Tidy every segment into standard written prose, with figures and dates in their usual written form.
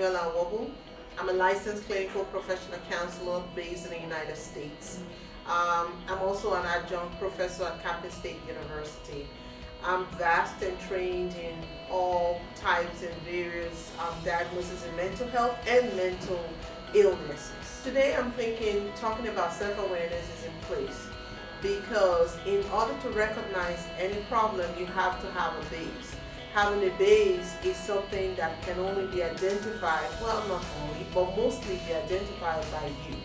Emmanuel Awobu. I'm a licensed clinical professional counselor based in the United States. I'm also an adjunct professor at Capital State University. I'm vast and trained in all types and various diagnoses in mental health and mental illnesses. Today I'm talking about self-awareness is in place, because in order to recognize any problem, you have to have a base. Having a base is something that can only be identified, well, not only, but mostly be identified by you.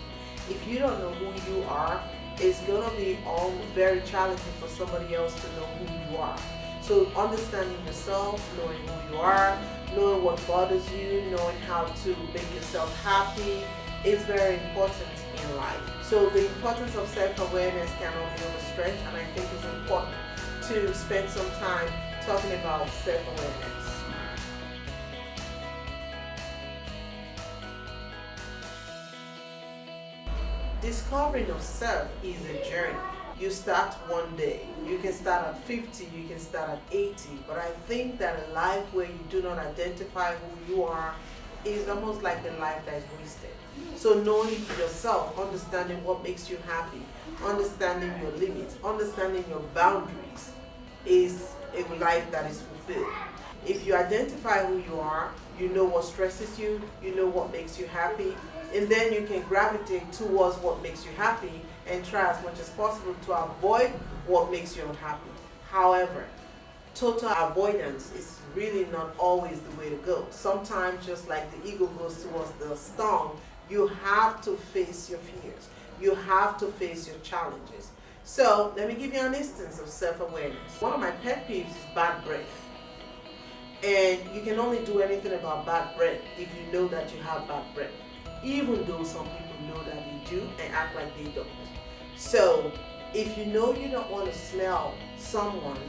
If you don't know who you are, it's going to be all very challenging for somebody else to know who you are. So understanding yourself, knowing who you are, knowing what bothers you, knowing how to make yourself happy is very important in life. So the importance of self-awareness cannot be overstretched, and I think it's important to spend some time talking about self-awareness. Discovering yourself is a journey. You start one day. You can start at 50, you can start at 80, but I think that a life where you do not identify who you are is almost like a life that is wasted. So knowing yourself, understanding what makes you happy, understanding your limits, understanding your boundaries is a life that is fulfilled. If you identify who you are, you know what stresses you, you know what makes you happy, and then you can gravitate towards what makes you happy and try as much as possible to avoid what makes you unhappy. However, total avoidance is really not always the way to go. Sometimes, just like the eagle goes towards the stone, you have to face your fears. You have to face your challenges. So let me give you an instance of self-awareness. One of my pet peeves is bad breath. And you can only do anything about bad breath if you know that you have bad breath, even though some people know that they do and act like they don't. So if you know you don't want to smell someone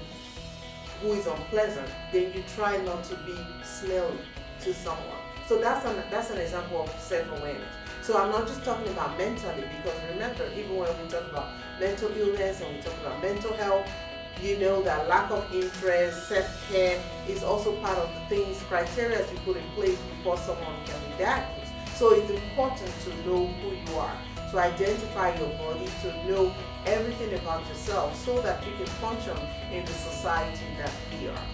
who is unpleasant, then you try not to be smelly to someone. So that's an example of self-awareness. So I'm not just talking about mentally, because remember, even when we talk about mental illness and we talk about mental health, you know that lack of interest, self-care is also part of the things, criteria you put in place before someone can be diagnosed. So it's important to know who you are, to identify your body, to know everything about yourself so that you can function in the society that we are.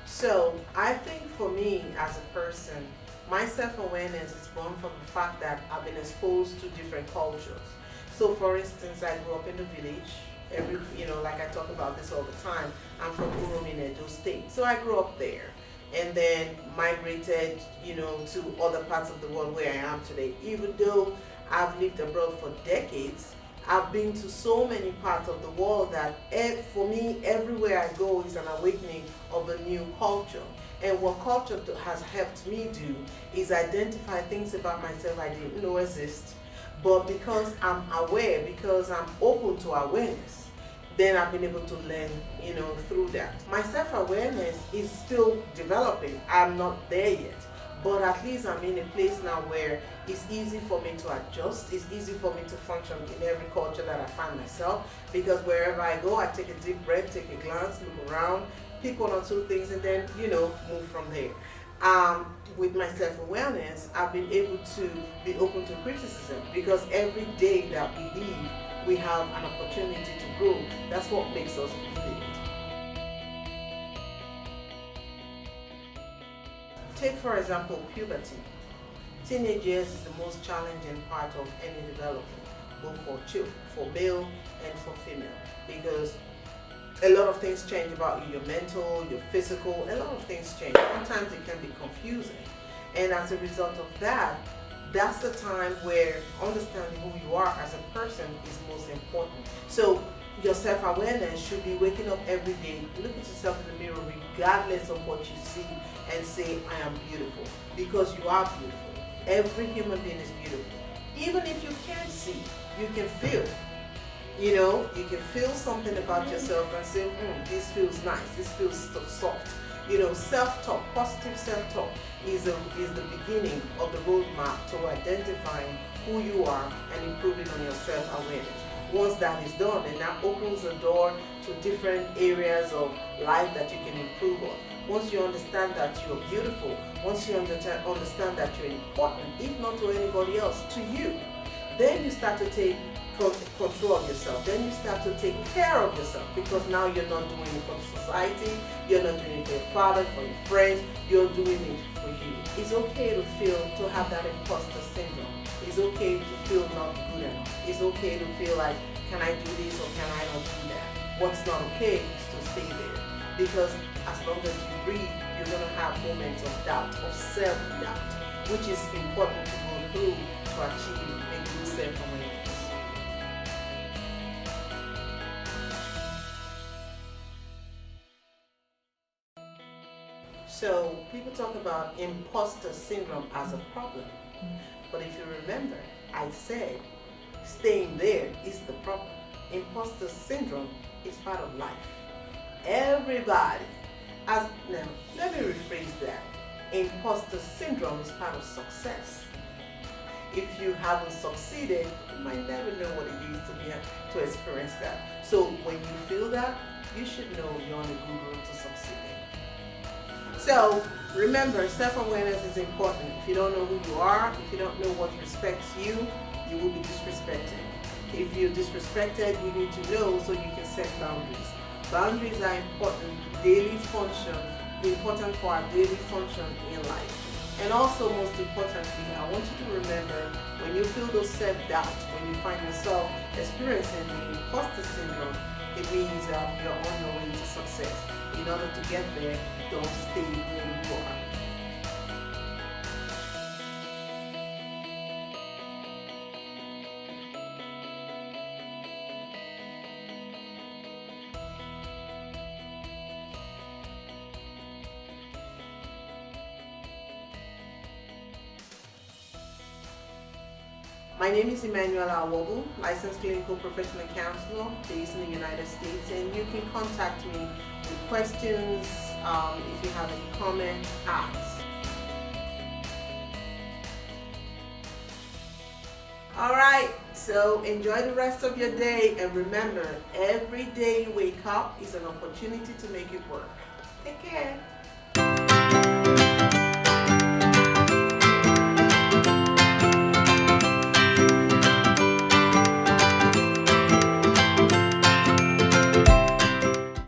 So I think for me as a person, my self-awareness is born from the fact that I've been exposed to different cultures. So for instance, I grew up in the village. Like I talk about this all the time, I'm from Urom in Edo State. So I grew up there and then migrated, to other parts of the world where I am today. Even though I've lived abroad for decades, I've been to so many parts of the world that for me, everywhere I go is an awakening of a new culture. And what culture has helped me do is identify things about myself I didn't know exist. But because I'm aware, because I'm open to awareness, then I've been able to learn, through that. My self-awareness is still developing. I'm not there yet. But at least I'm in a place now where it's easy for me to adjust. It's easy for me to function in every culture that I find myself, because wherever I go, I take a deep breath, take a glance, look around, pick one or two things, and then, move from there. With my self-awareness, I've been able to be open to criticism, because every day that we live, we have an opportunity to grow. That's what makes us fulfilled. Take, for example, puberty. Teenage years is the most challenging part of any development, both for children, for male and for female, because a lot of things change about you, your mental, your physical, a lot of things change. Sometimes it can be confusing. And as a result of that, that's the time where understanding who you are as a person is most important. So your self-awareness should be waking up every day, look at yourself in the mirror regardless of what you see, and say, I am beautiful, because you are beautiful. Every human being is beautiful. Even if you can't see, you can feel. You can feel something about yourself and say, this feels nice, this feels soft. Self-talk, positive self-talk is the beginning of the roadmap to identifying who you are and improving on your self-awareness. Once that is done, then that opens the door to different areas of life that you can improve on. once you understand that you're beautiful, once you understand that you're important, if not to anybody else, to you, then you start to take control of yourself. Then you start to take care of yourself, because now you're not doing it for society, you're not doing it for your father, for your friends, you're doing it for you. It's okay to have that imposter syndrome. It's okay to feel not good enough. It's okay to feel like, can I do this or can I not do that? What's not okay is to stay there, because as long as you breathe, you're going to have moments of doubt, of self-doubt, which is important to go through to achieve a good self-awareness. So people talk about imposter syndrome as a problem. But if you remember, I said staying there is the problem. Imposter syndrome is part of life. Everybody, now let me rephrase that. Imposter syndrome is part of success. If you haven't succeeded, you might never know what it is to experience that. So when you feel that, you should know you're on a good road to succeeding. So remember, self-awareness is important. If you don't know who you are, if you don't know what respects you, you will be disrespected. If you're disrespected, you need to know so you can set boundaries. Boundaries are important for our daily function in life. And also, most importantly, I want you to remember, when you feel those self-doubts, when you find yourself experiencing the imposter syndrome, it means that you're on your way to success. In order to get there, don't stay where you are. My name is Emmanuel Awobu, licensed clinical professional counselor based in the United States, and you can contact me with questions, if you have any comments, ask. Alright, so enjoy the rest of your day, and remember, every day you wake up is an opportunity to make it work. Take care.